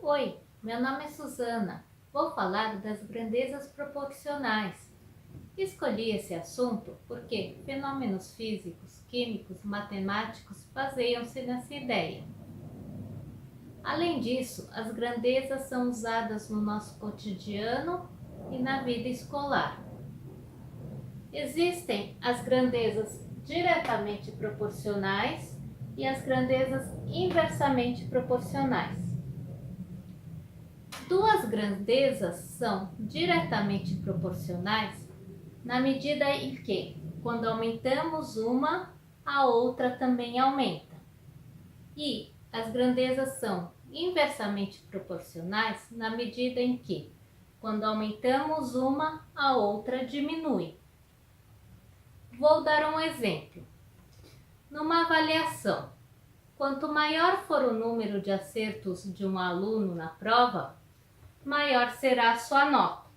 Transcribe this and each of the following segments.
Oi, meu nome é Susana. Vou falar das grandezas proporcionais. Escolhi esse assunto porque fenômenos físicos, químicos, matemáticos baseiam-se nessa ideia. Além disso, as grandezas são usadas no nosso cotidiano e na vida escolar. Existem as grandezas diretamente proporcionais e as grandezas inversamente proporcionais. Duas grandezas são diretamente proporcionais na medida em que, quando aumentamos uma, a outra também aumenta. E as grandezas são inversamente proporcionais na medida em que, quando aumentamos uma, a outra diminui. Vou dar um exemplo. Numa avaliação, quanto maior for o número de acertos de um aluno na prova, maior será a sua nota.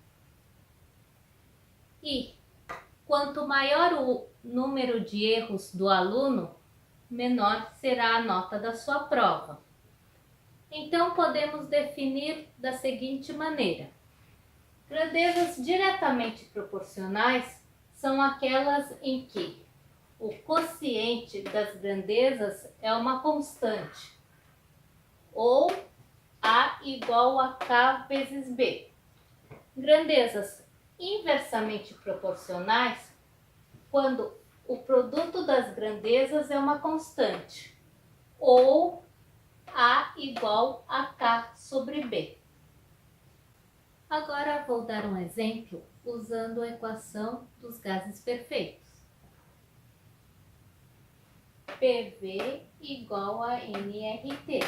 E quanto maior o número de erros do aluno, menor será a nota da sua prova. Então, podemos definir da seguinte maneira: grandezas diretamente proporcionais são aquelas em que o quociente das grandezas é uma constante, ou A igual a K vezes B. Grandezas inversamente proporcionais, quando o produto das grandezas é uma constante, ou A igual a K sobre B. Agora vou dar um exemplo usando a equação dos gases perfeitos. PV igual a nRT,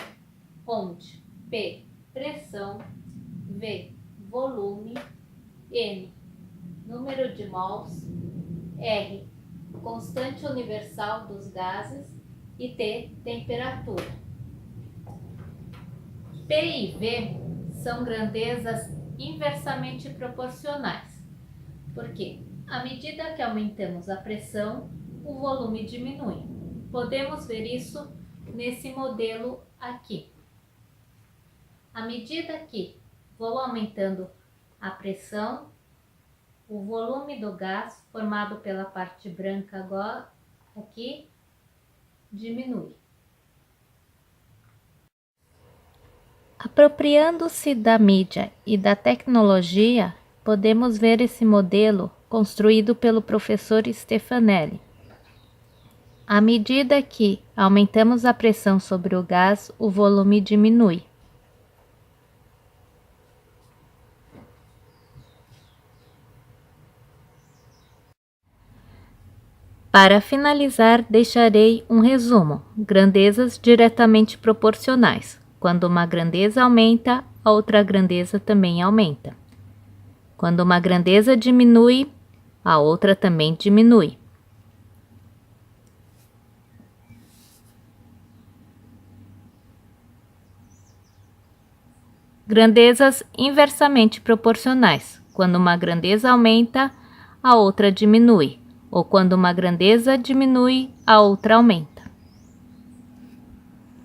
onde P, pressão, V, volume, N, número de mols, R, constante universal dos gases e T, temperatura. P e V são grandezas inversamente proporcionais, porque à medida que aumentamos a pressão, o volume diminui. Podemos ver isso nesse modelo aqui. À medida que vou aumentando a pressão, o volume do gás, formado pela parte branca agora, aqui, diminui. Apropriando-se da mídia e da tecnologia, podemos ver esse modelo construído pelo professor Stefanelli. À medida que aumentamos a pressão sobre o gás, o volume diminui. Para finalizar, deixarei um resumo: grandezas diretamente proporcionais. Quando uma grandeza aumenta, a outra grandeza também aumenta. Quando uma grandeza diminui, a outra também diminui. Grandezas inversamente proporcionais. Quando uma grandeza aumenta, a outra diminui. Ou quando uma grandeza diminui, a outra aumenta.